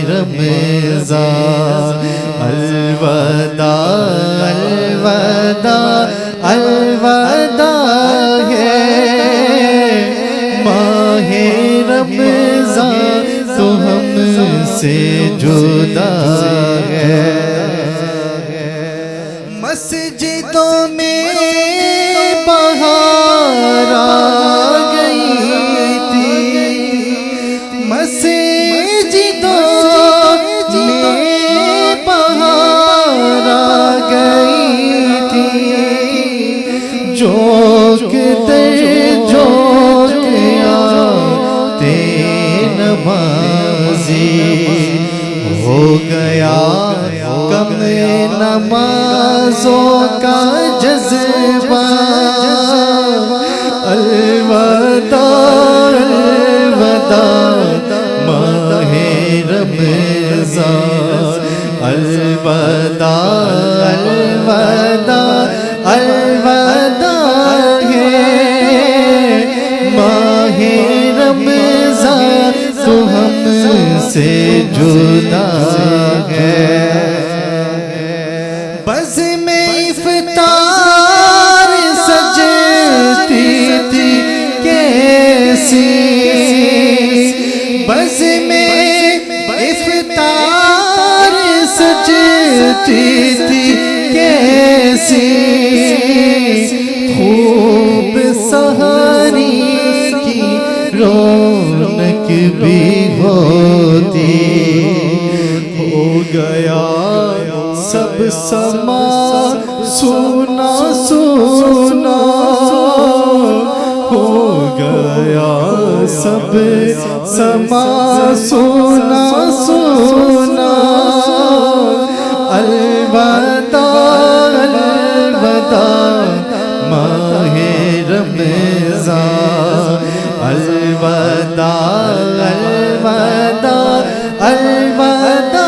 رمضان الوداع الوداع الوداع ہے ماہ رمضان تو ہم سے جدا ہے مسجدوں میں بہار آ گئی تھی مسجدوں میں بہار آ گئی تھی جھونک در جھونک آتے نمازی ہو گیا کم نمازوں کا جذبہ الوداع الوداع ماہ رمضان الوداع الوداع الوداع ہے ماہ رمضان تو ہم سے جدا ہے بز میں افطار سجتی تھی کیسی بز میں افطار سجتی تھی کیسی خوب سحری کی رونق بھی ہوتی ہو گیا سب سما سونا سونا ہو گیا سب سما سونا سونا الوداع الوداع ماہ رمضان الوداع الوداع الوداع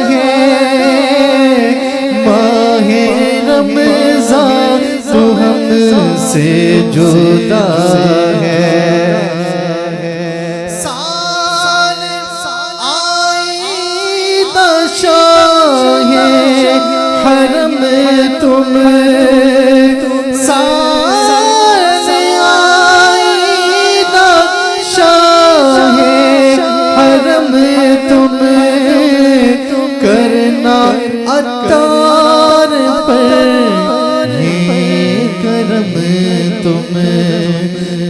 ہے ماہ رمضان تو ہم سے جدا ہے سال آئیدہ شاہ حرم تم سال آئیدہ شاہ حرم تم کرنا عطار پر کرم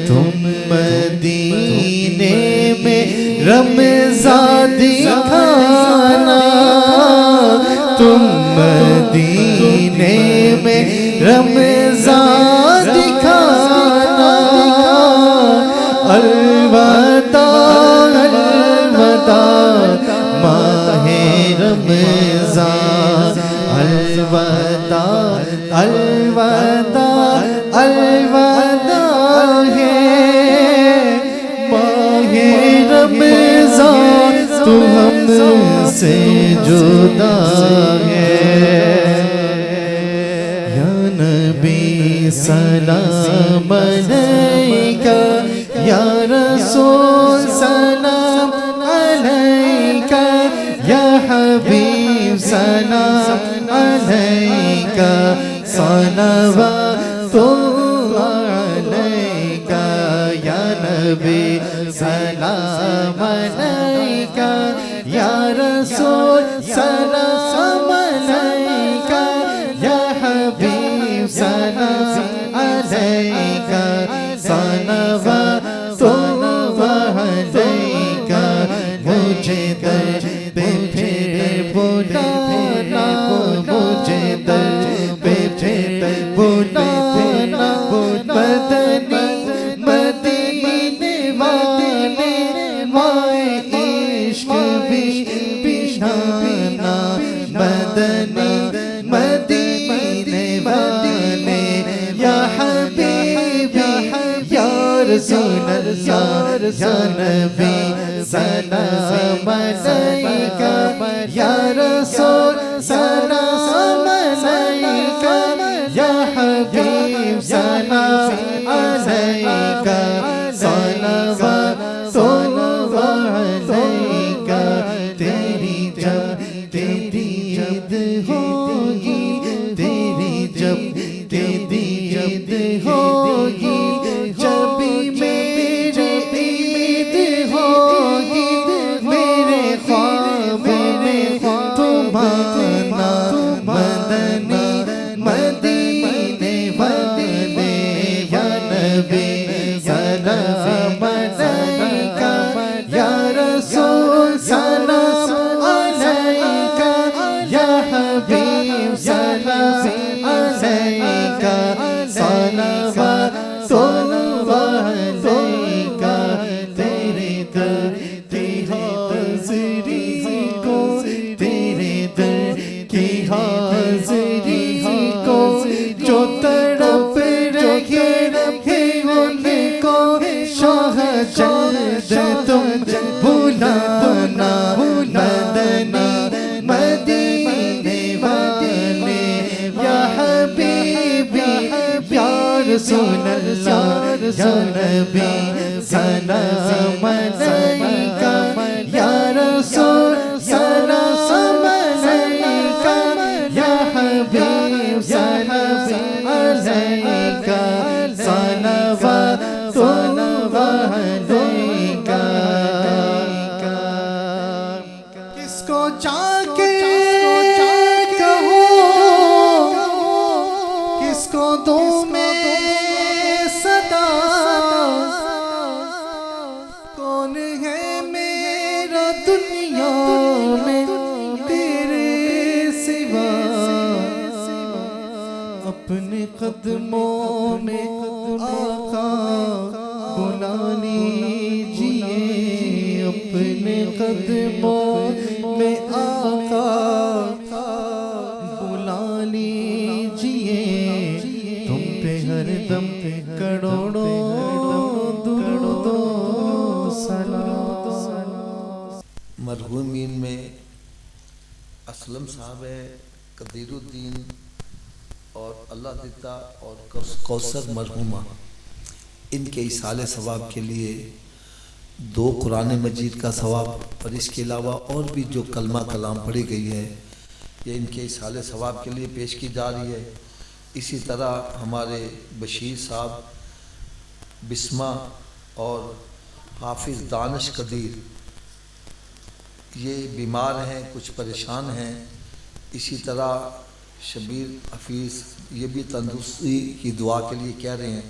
تم مدینے میں رمضان دکھانا تم مدینے میں رمضان دکھانا الوداع الوداع ماہ رمضان الوداع الوداع الوداع ہے ماہ رمضان تو ہم سے جدا ہے یا نبی سلام علیکہ یا رسول سلام علیکہ یا حبیب سلام علیکہ صلوات اللہ علیکہ یا نبی سلام علیکہ یا رسول سلام علیکہ یا حبیب سلام علیکہ صلوات اللہ علیکہ مجھے در پہ پھر بلانا مجھے در پہ پھر بلانا مدنی مدینے والے مائے عشق بھی بشا نبی سلام علیکہ یا رسول سلام علیکہ یا حبیب سلام علیکہ صلوات اللہ علیکہ تیری جب تیری عید ہوگی تیری جب تیری عید ہوگی جب میری عید ہوگی میرے خواب میں تمہارا مدنی مدینے والے یا نبی سلام علیکہ یا رسول سلام علیکہ یا حبیب سلام علیکہ صلوات اللہ علیکہ تیرے در کی حاضری کو تیرے در کی حاضری کو جو تڑپ رہے ان کو شاہ جلد تم بلانا مدنی مدینے والے یا حبیبی یا رسول اللہ یا نبی سلام علیکہ یا رسول سلام علیکہ یا حبیب سلام علیکہ صلوات اللہ علیکہ کس کو جا کے کہو کس کو دوں میں صدا کون ہے میرا دنیا میں تیرے سوا اپنے قدموں میں آقا بلا لیجئے اپنے قدموں میں آقا بلا لیجئے تم پہ ہر دم کروڑوں درود و سلام۔ مرحومین میں اسلم صاحب ہے، قدیر الدین اور اللہ دیتا اور کوثر مرحومہ، ان کے ایصال ثواب کے لیے 2 قرآن مجید کا ثواب اور اس کے علاوہ اور بھی جو کلمہ کلام پڑھی گئی ہے یہ ان کے ایصال ثواب کے لیے پیش کی جا رہی ہے۔ اسی طرح ہمارے بشیر صاحب بسمہ اور حافظ دانش قدیر یہ بیمار ہیں، کچھ پریشان ہیں۔ اسی طرح شبیر حفیظ یہ بھی تندرستی کی دعا کے لیے کہہ رہے ہیں۔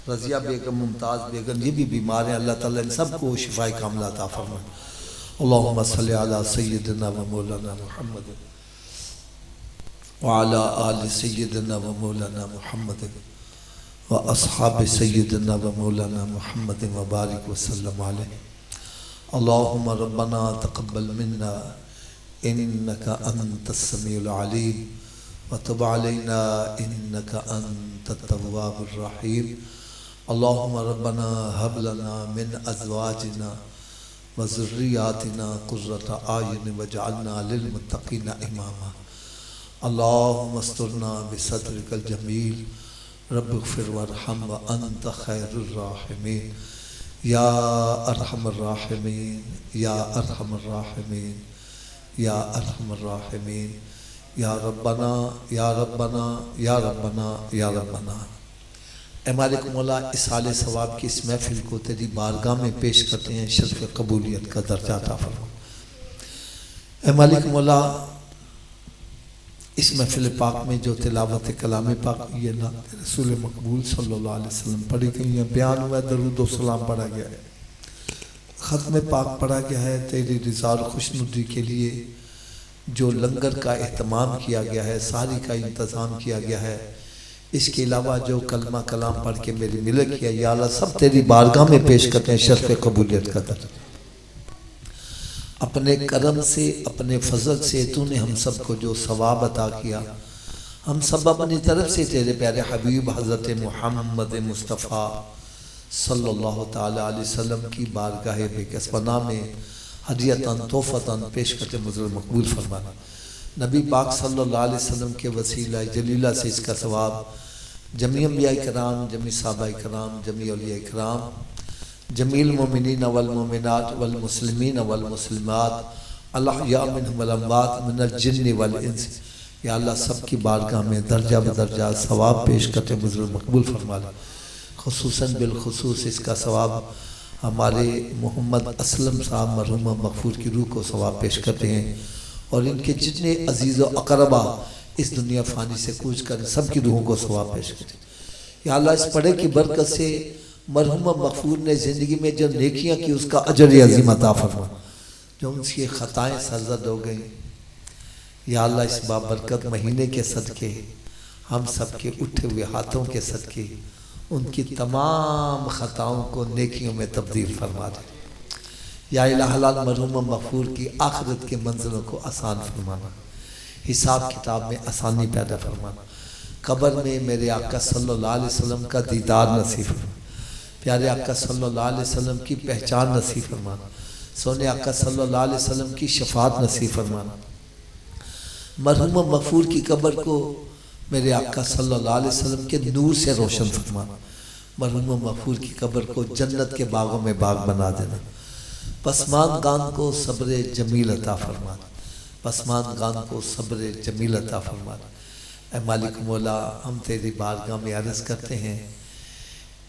رضیہ بیگم، ممتاز بیگم یہ بھی بیمار ہیں، اللہ تعالیٰ ان سب کو شفائے کاملہ عطا فرمائے۔ اللہم صلی علی سیدنا و مولانا محمد وعلی آل سیدنا و مولانا محمد و اصحاب سیدنا و مولانا محمد و بارک وسلم علیہ۔ اللہم ربنا تقبل منا انکا انت السمیع العلیم وتب علینا انکا انت التواب الرحیم۔ اللہم ربنا ہب لنا من ازواجنا وذریاتنا قرۃ اعین واجعلنا للمتقین اماما۔ اللہم استرنا بصدرک الجمیل رب اغفر وارحم وانت خیر الراحمین یا ارحم الراحمین یا ارحم الراحمین یا ارحم الراحمین یا ربنا یا ربنا یا ربنا یا ربنا۔ اے مالک مولا ایصال ثواب کی اس محفل کو تیری بارگاہ میں پیش کرتے ہیں، شرف قبولیت کا درجہ عطا فرما۔ اے مالک مولا اس محفل پاک میں جو تلاوت کلام پاک ہوئی ہے، رسول مقبول صلی اللہ علیہ وسلم پڑھی گئی ہیں، بیان ہوا، درود و سلام پڑھا گیا ہے، ختم پاک پڑھا گیا ہے، تیری رضا اور خوشنودی کے لیے جو لنگر کا اہتمام کیا گیا ہے، ساری کا انتظام کیا گیا ہے، اس کے علاوہ جو کلمہ کلام پڑھ کے میری ملک کیا، یا اللہ سب تیری بارگاہ میں پیش کرتے ہیں، شرف قبولیت کا درجہ۔ اپنے کرم سے، اپنے فضل سے تو نے ہم سب کو جو ثواب عطا کیا، ہم سب اپنی طرف سے تیرے پیارے حبیب حضرت محمد مصطفیٰ صلی اللہ تعالی علیہ وسلم کی بارگاہ بے پناہ میں ہدیتاً تحفتاً پیش کرتے مضر مقبول فرمانا۔ نبی پاک صلی اللہ علیہ وسلم کے وسیلہ جلیلہ سے اس کا ثواب جمیع انبیاء کرام، جمیع صحابہ کرام، جمیع اولیاء کرام، جمیع المومنین والمومنات والمسلمین والمسلمات الاحیاء منہم والاموات من الجن والانس، یا اللہ سب کی بارگاہ میں درجہ بدرجہ ثواب پیش کرتے مضر مقبول فرمانا۔ خصوصاً بالخصوص اس کا ثواب ہمارے محمد اسلم صاحب مرحوم مغفور کی روح کو ثواب پیش کرتے ہیں، اور ان کے جتنے عزیز و اقربا اس دنیا فانی سے کوچ کر سب کی روحوں کو ثواب پیش کرتے ہیں۔ یا اللہ اس پڑھے کی برکت سے مرحوم مغفور نے زندگی میں جو نیکیاں کی اس کا اجر عظیم عطا فرما، جو ان کی خطائیں سرزد ہو گئیں، یا اللہ اس بابرکت مہینے کے صدقے ہم سب کے اٹھے ہوئے ہاتھوں کے صدقے ان کی تمام خطاؤں کو نیکیوں میں تبدیل فرما دے۔ یا الہ العال مرحوم مغفور کی آخرت کے منزلوں کو آسان فرمانا، حساب کتاب میں آسانی پیدا فرمانا، قبر میں میرے آقا صلی اللہ علیہ وسلم کا دیدار نصیب فرمانا، پیارے آقا صلی اللہ علیہ وسلم کی پہچان نصیب فرمانا، سونے آقا صلی اللہ علیہ وسلم کی شفاعت نصیب فرمانا۔ مرحوم مغفور کی قبر کو میرے آقا صلی اللہ علیہ وسلم کے نور سے روشن فرمانا، مرحوم مغفور کی قبر کو جنت کے باغوں میں باغ بنا دینا، پسماندگان کو صبر جمیل عطا فرمانا، پسماندگان کو صبر جمیل عطا فرمانا۔ اے مالک مولا، ہم تیری بارگاہ میں عرض کرتے ہیں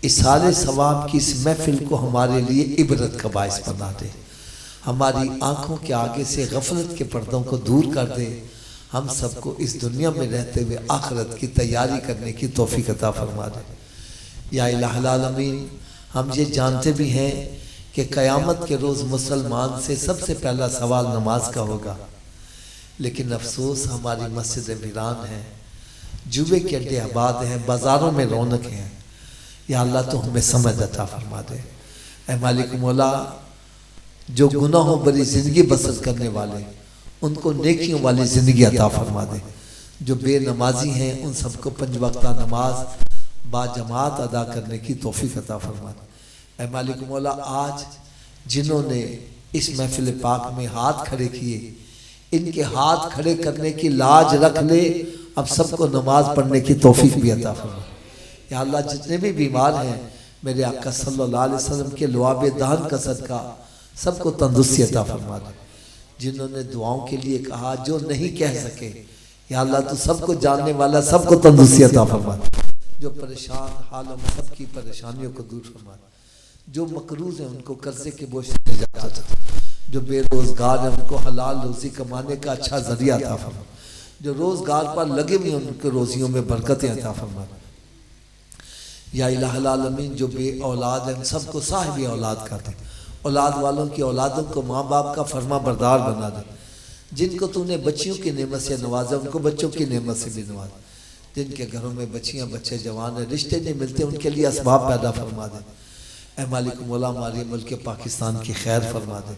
اصحال ثواب کی اس محفل کو ہمارے لیے عبرت کا باعث بنا دے، ہماری آنکھوں کے آگے سے غفلت کے پردوں کو دور کر دے، ہم سب کو اس دنیا میں رہتے ہوئے آخرت کی تیاری کرنے کی توفیق عطا فرما دے۔ یا الہ العالمین، ہم یہ جانتے بھی ہیں کہ قیامت کے روز مسلمان سے سب سے پہلا سوال نماز کا ہوگا، لیکن افسوس ہماری مسجد ویران ہیں، جوے کے اڈے آباد ہیں، بازاروں میں رونق ہیں۔ یا اللہ تو ہمیں سمجھ عطا فرما دے۔ اے مالک مولا، جو گناہوں بری زندگی بسر کرنے والے ان کو نیکیوں والی زندگی عطا فرما دے، جو بے نمازی ہیں ان سب کو 5 وقتہ نماز با جماعت ادا کرنے کی توفیق عطا فرما دے۔ اے مالک مولا، آج جنہوں نے اس محفل پاک میں ہاتھ کھڑے کیے، ان کے ہاتھ کھڑے کرنے کی لاج رکھ لے، اب سب کو نماز پڑھنے کی توفیق بھی عطا فرما۔ یا اللہ جتنے بھی بیمار ہیں میرے آقا صلی اللہ علیہ وسلم کے لعاب دہن کا صدقہ سب کو تندرستی عطا فرما دے۔ جنہوں نے دعاؤں کے لیے کہا جو نہیں کہہ سکے، یا اللہ تو سب کو جاننے والا، سب کو تندرستی عطا فرما دے۔ جو پریشان حال ہم سب کی پریشانیوں کو دور فرما دے، جو مقروض ہیں ان کو قرضے کے بوجھ سے نجات عطا، جو بے روزگار ہیں ان کو حلال روزی کمانے کا اچھا ذریعہ عطا فرما، جو روزگار پر لگے ہوئے ان کے روزیوں میں برکتیں عطا فرما۔ یا الہ العالمین، جو بے اولاد ہیں سب کو صاحب اولاد کر دے، اولاد والوں کی اولادوں کو ماں باپ کا فرما بردار بنا دے، جن کو تو نے بچیوں کی نعمت سے نوازا ان کو بچوں کی نعمت سے بھی نواز، جن کے گھروں میں بچیاں بچے جوان ہیں رشتے نہیں ملتے ان کے لیے اسباب پیدا فرما دے۔ اے مالک مولا، ہمارے ملک پاکستان کی خیر فرما دے،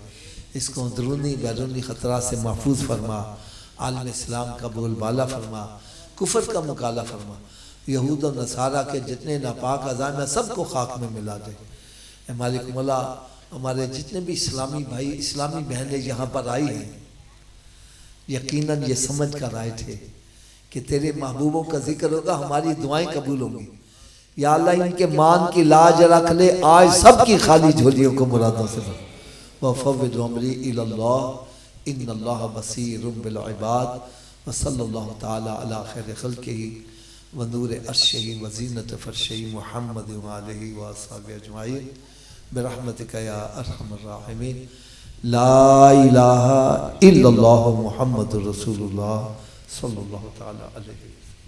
اس کو اندرونی بیرونی خطرات سے محفوظ فرما، عالم اسلام کا بول بالا فرما، کفر کا مقابلہ فرما، یہود و نصارہ کے جتنے ناپاک عزائم ہیں سب کو خاک میں ملا دے۔ اے مالک مولا، ہمارے جتنے بھی اسلامی بھائی اسلامی بہنیں یہاں پر آئی ہیں، یقیناً یہ سمجھ کر آئے تھے کہ تیرے محبوبوں کا ذکر ہوگا، ہماری دعائیں قبول ہوں گی۔ یا اللہ ان کے مان کی لاج رکھ لے، آج سب کی خالی جھولیوں کو مرادوں سے بھر۔ وَفَوِّضُ أَمْرِي إِلَى اللَّهِ إِنَّ اللَّهَ بَصِيرٌ بِالْعِبَادِ وَصَلَّى اللَّهُ تَعَالَى عَلَى خَيْرِ خَلْقِهِ وَنُورِ عَرْشِهِ وَزِينَةِ فَرْشِهِ مُحَمَّدٍ وَآلِهِ وَأَصْحَابِهِ أَجْمَعِينَ برحمتك يا أرحم الراحمين لا إله إلا الله محمد رسول الله صلى الله تعالى عليه وسلم۔